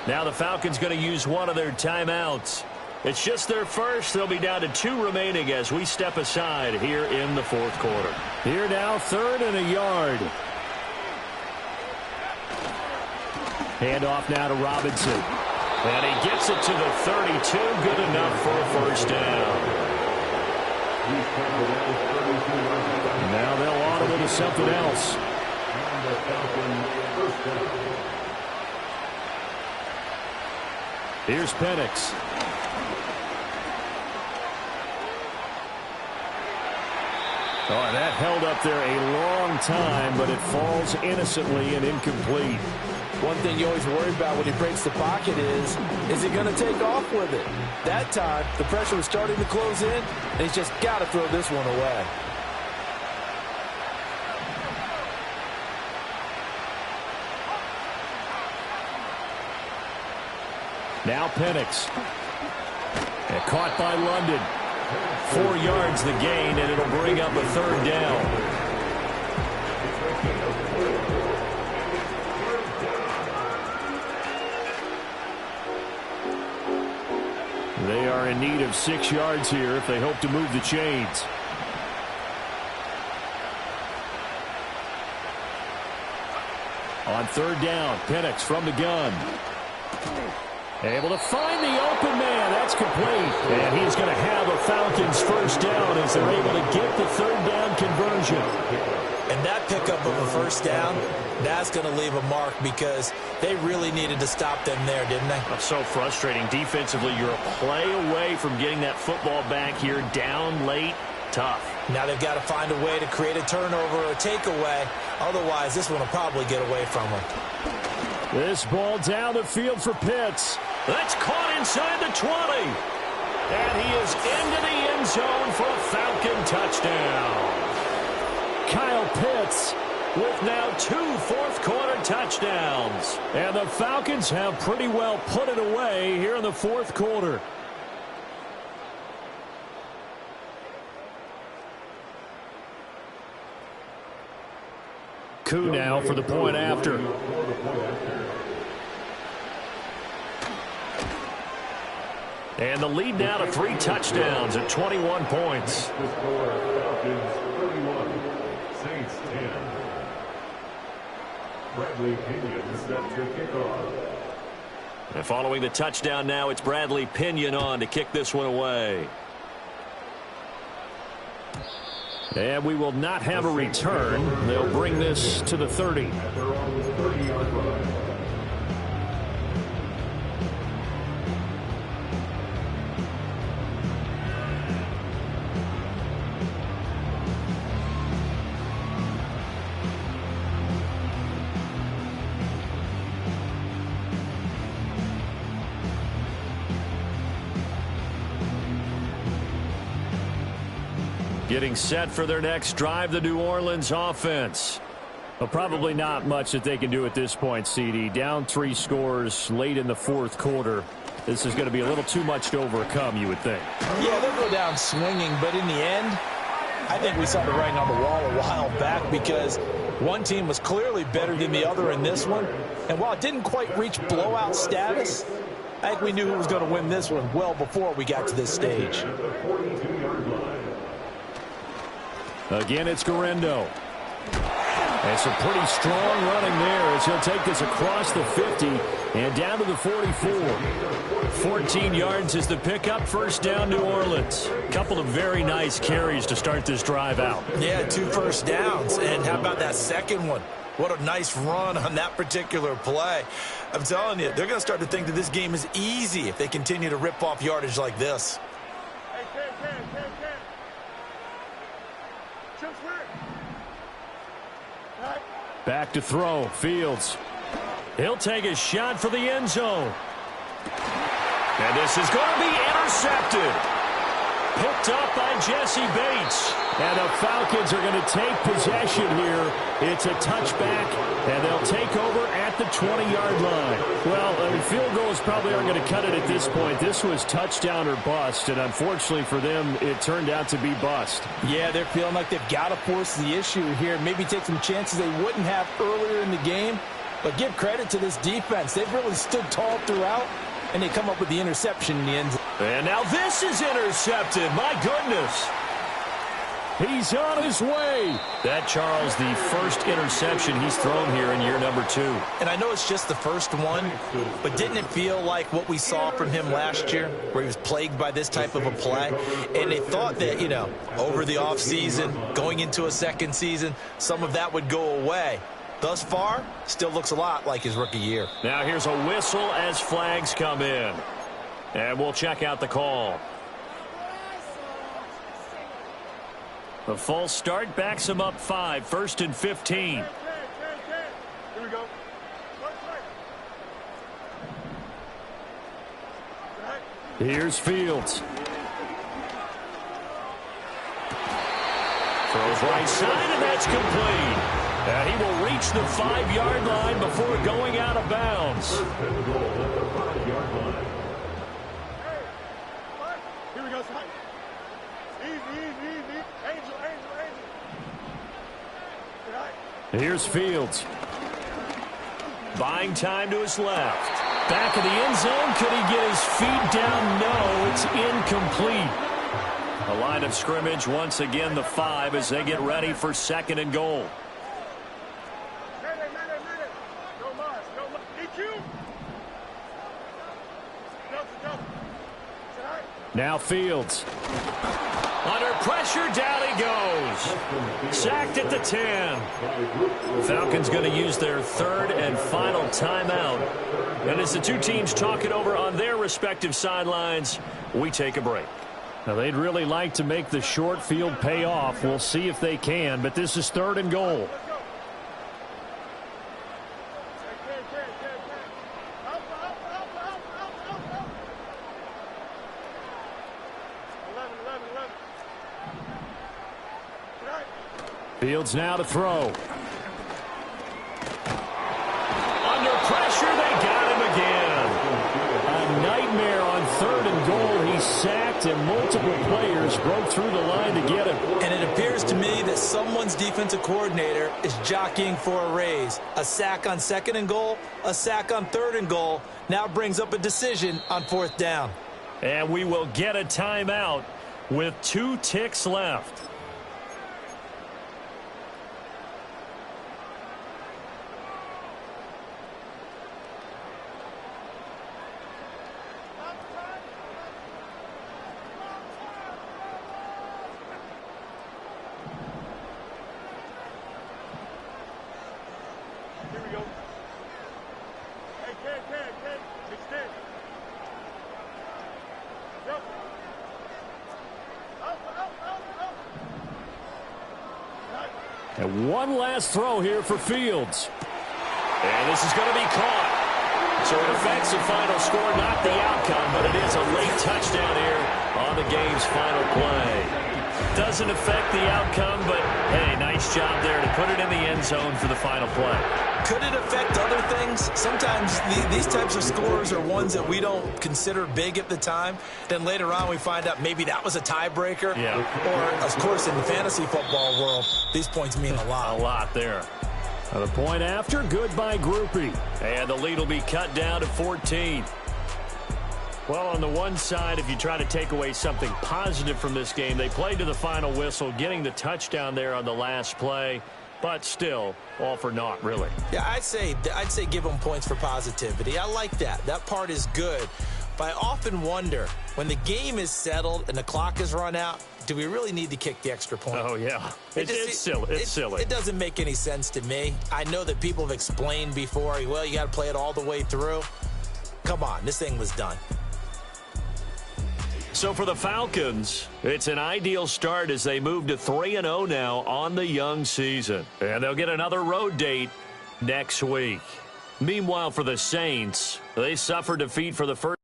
Now the Falcons going to use one of their timeouts. It's just their first. They'll be down to 2 remaining as we step aside here in the 4th quarter. Here now, 3rd and a yard. Handoff now to Robinson. And he gets it to the 32. Good enough for a first down. Now they'll audible to something else. Here's Penix. Oh, that held up there a long time, but it falls innocently and incomplete. One thing you always worry about when he breaks the pocket is he going to take off with it? That time, the pressure was starting to close in, and he's just got to throw this one away. Now Penix. And caught by London. 4 yards the gain, and it'll bring up a 3rd down. They are in need of 6 yards here if they hope to move the chains. On 3rd down, Penix from the gun. Able to find the open man. That's complete. And he's going to have a Falcons first down as they're able to get the 3rd down conversion. And that pickup of a first down, that's going to leave a mark because they really needed to stop them there, didn't they? That's so frustrating. Defensively, you're a play away from getting that football back here down late. Tough. Now they've got to find a way to create a turnover or a takeaway. Otherwise, this one will probably get away from them. This ball down the field for Pitts. That's caught inside the 20. And he is into the end zone for a Falcon touchdown. Kyle Pitts with now 2 fourth-quarter touchdowns. And the Falcons have pretty well put it away here in the 4th quarter. Koo now for the point after. And the lead now to 3 touchdowns at 21 points. The score, Falcons 31, Saints 10. Bradley Pinion set to kick off. And following the touchdown now, it's Bradley Pinion on to kick this one away. And we will not have a return. They'll bring this to the 30. At their own 30-yard line. Getting set for their next drive, the New Orleans offense. Well, probably not much that they can do at this point, CD. Down 3 scores late in the 4th quarter. This is going to be a little too much to overcome, you would think. Yeah, they'll go down swinging, but in the end, I think we saw the writing on the wall a while back because one team was clearly better than the other in this one. And while it didn't quite reach blowout status, I think we knew who was going to win this one well before we got to this stage. Again, it's Garendo. And some pretty strong running there as he'll take this across the 50 and down to the 44. 14 yards is the pickup. First down, New Orleans. Couple of very nice carries to start this drive out. Yeah, 2 first downs. And how about that second one? What a nice run on that particular play. I'm telling you, they're going to start to think that this game is easy if they continue to rip off yardage like this. Back to throw. Fields. He'll take a shot for the end zone. And this is going to be intercepted. Picked up by Jesse Bates. And the Falcons are going to take possession here. It's a touchback, and they'll take over at the 20-yard line. Well, field goals probably aren't going to cut it at this point. This was touchdown or bust, and unfortunately for them, it turned out to be bust. Yeah, they're feeling like they've got to force the issue here. Maybe take some chances they wouldn't have earlier in the game. But give credit to this defense. They've really stood tall throughout, and they come up with the interception in the end zone. And now this is intercepted. My goodness. He's on his way. That, Charles, the first interception he's thrown here in year number 2. And I know it's just the first one, but didn't it feel like what we saw from him last year, where he was plagued by this type of a play? And they thought that, you know, over the offseason, going into a second season, some of that would go away. Thus far, still looks a lot like his rookie year. Now here's a whistle as flags come in. And we'll check out the call. The false start backs him up 5, 1st and 15. Here we go. Here's Fields. Throws right side, and that's complete. And he will reach the 5-yard line before going out of bounds. Here we go, son. Easy. Angel. Here's Fields. Buying time to his left. Back of the end zone. Could he get his feet down? No, it's incomplete. A line of scrimmage, once again the 5 as they get ready for 2nd and goal. Now Fields. Under pressure, down he goes. Sacked at the 10. Falcons going to use their 3rd and final timeout. And as the two teams talk it over on their respective sidelines, we take a break. Now, they'd really like to make the short field pay off. We'll see if they can, but this is 3rd and goal. Fields now to throw. Under pressure, they got him again. A nightmare on 3rd and goal. He's sacked, and multiple players broke through the line to get him. And it appears to me that someone's defensive coordinator is jockeying for a raise. A sack on 2nd and goal, a sack on 3rd and goal. Now brings up a decision on 4th down. And we will get a timeout with 2 ticks left. Here we go. Hey, Ken, extend. Yep. And one last throw here for Fields. And this is going to be caught. So it affects the final score, not the outcome, but it is a late touchdown here on the game's final play. Doesn't affect the outcome, but, hey, nice job there to put it in the end zone for the final play. Could it affect other things? Sometimes these types of scores are ones that we don't consider big at the time. Then later on we find out maybe that was a tiebreaker. Yeah. Or, of course, in the fantasy football world, these points mean a lot. A lot there. The point after, goodbye groupie. And the lead will be cut down to 14. Well, on the one side, if you try to take away something positive from this game, they played to the final whistle, getting the touchdown there on the last play. But still, all for naught, really. Yeah, I'd say give them points for positivity. I like that. That part is good. But I often wonder, when the game is settled and the clock is run out, do we really need to kick the extra point? Oh, yeah. It's silly. It's silly. It doesn't make any sense to me. I know that people have explained before, well, you got to play it all the way through. Come on, this thing was done. So for the Falcons, it's an ideal start as they move to 3-0 now on the young season. And they'll get another road date next week. Meanwhile, for the Saints, they suffer defeat for the first.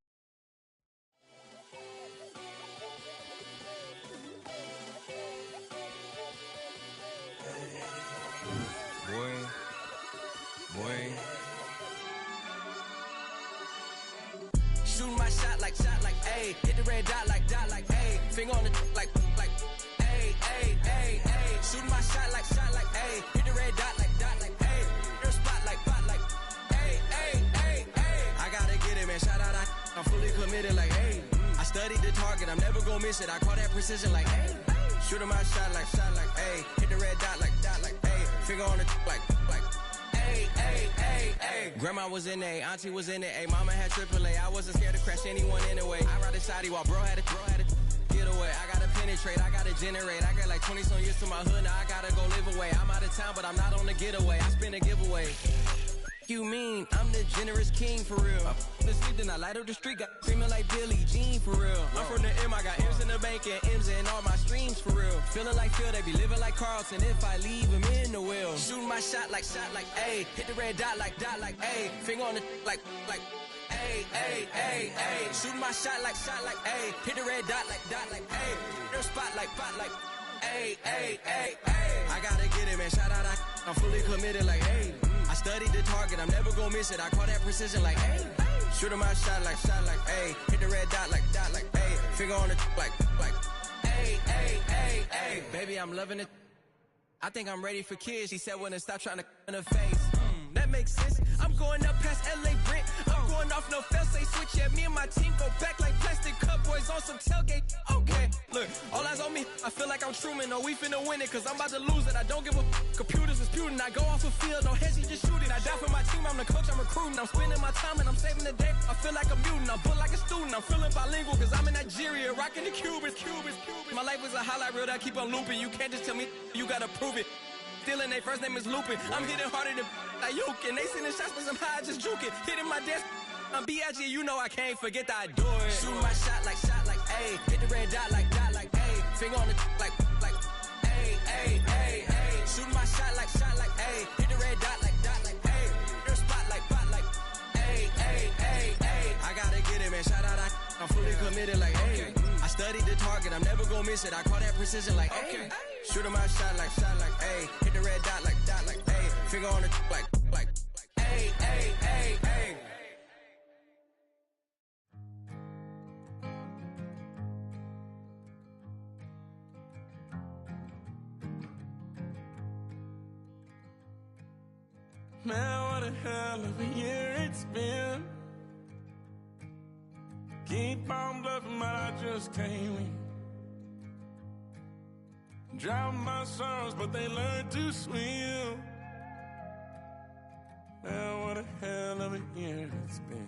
Shooting my shot like, ayy. Hit the red dot like, ayy. Finger on the like, ayy, ayy, ayy, ayy. Shooting my shot like, ayy. Hit the red dot like, ayy. Your spot like, ayy, ayy, ayy, ayy. I gotta get it, man. Shout out, I'm fully committed like, ayy. I studied the target, I'm never gonna miss it. I call that precision like, ayy. Shooting my shot like, ayy. Hit the red dot like, ayy. Finger on the like, ayy, ayy, ayy, ayy. Grandma was in A, auntie was in it, ayy. Mama had AAA, I wasn't scared to crash anyone anyway. I ride a shotty while bro had it get away. I gotta penetrate, I gotta generate. I got like 20-some years to my hood, now I gotta go live away. I'm out of town, but I'm not on the getaway. I spin a giveaway. You mean I'm the generous king for real? The sleep, then I light up the street, got screaming like Billie Jean for real. I'm from the M, I got M's in the bank and M's in all my streams for real. Feeling like Phil, they be living like Carlton if I leave him in the wheel. Shooting my shot like, ayy. Hit the red dot like, ayy. Finger on the like, ayy, ayy, ayy, ayy. Shooting my shot like, ayy. Hit the red dot like, ayy. Your spot like, ayy, ayy, ayy, ayy. I gotta get it, man. Shout out, I'm fully committed like, ayy. I studied the target, I'm never gonna miss it. I call that precision like, ayy. Shooting my shot like, ayy. Hit the red dot like, ayy. Finger on the like, ayy, ayy, ayy, ayy. Baby, I'm loving it. I think I'm ready for kids. She said when to stop trying to in her face. That makes sense. I'm going up past LA Brent. I'm going off no fail, say switch. Yeah, me and my team go back like plastic cup boys on some tailgate. Okay, look, all eyes on me. I feel like I'm Truman. No, we finna win it, cause I'm about to lose it. I don't give a computers disputing. I go off the field, no heads, just shoot it. I die for my team, I'm the coach, I'm recruiting. I'm spending my time and I'm saving the day. I feel like a mutant, I'm built like a student. I'm feeling bilingual, cause I'm in Nigeria, rocking the Cubans. My life is a highlight reel that I keep on looping. You can't just tell me, you gotta prove it. Stealing, they first name is Lupin. I'm hitting harder than Ayuk, and they sending shots, but I'm high, just juke it. Hitting my desk, I'm B.I.G., you know I can't forget that I do it. Shooting my shot like, ayy. Hit the red dot like, ayy. Finger on the like, ayy, ayy, ayy, ayy. Shooting my shot like, ayy. Hit the red dot like, ayy. Your spot like, ayy, ayy, ayy, ayy. I gotta get it, man. Shout out, I'm fully committed like, ayy. I studied the target, I'm never gonna miss it. I call that precision like, ayy. Shooting my shot like, ayy. Hit the red dot like, ayy. Finger on the like, ayy, ayy, ayy, ayy. Man, what a hell of a year it's been. Keep on bluffing, but I just can't win. Drown my sorrows, but they learn to swim. Man, what a hell of a year it's been.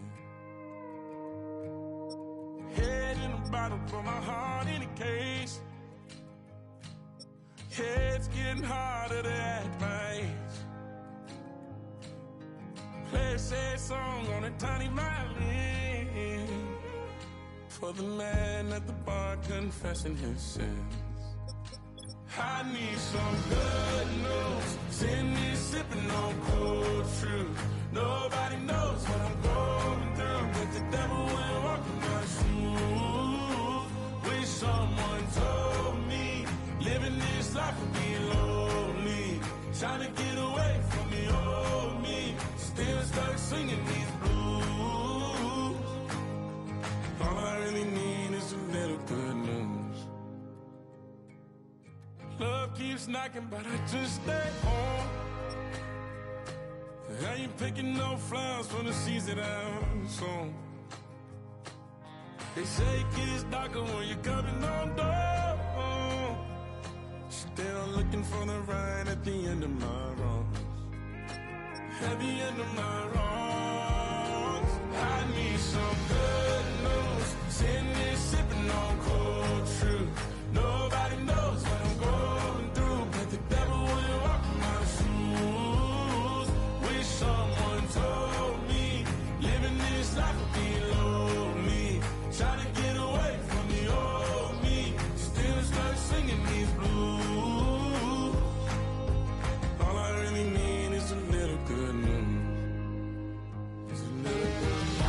Head in a bottle, put my heart in a case. Yeah, it's getting harder to act my age. Play a sad song on a tiny violin for the man at the bar confessing his sins. I need some good news. Send me sipping on cold truth. Nobody knows what I'm going through, but the devil will walk in my shoes. Wish someone told me living this life would be lonely. Trying to get away from the old me. Still stuck singing these blues. All I really need is a little good news. Love keeps knocking, but I just stay home. I ain't picking no flowers for the seeds that I'm sown. They say it gets darker when you're coming on door. Still looking for the right at the end of my wrongs. At the end of my wrongs, I need some good news. Sitting there sipping on cold truth. Nobody knows what I'm going through, but the devil will walk in my shoes. Wish someone told me living this life would be lonely. Trying to get away from the old me. Still stuck singing these blues. All I really need is a little good news. It's a little good news.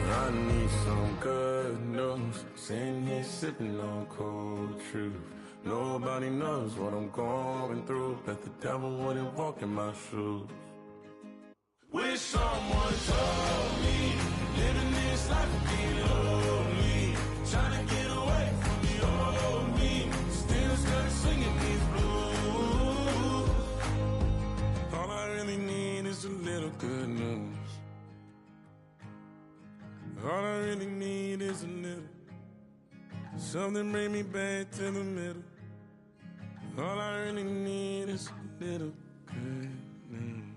I need some good news. Sitting here sipping on cold truth. Nobody knows what I'm going through, but the devil wouldn't walk in my shoes. Wish someone told me living this life would be lonely. Trying to get away from the old me. Still stuck singing these blues. All I really need is a little good news. All I really need is a little. Something bring me back to the middle. All I really need is a little good news.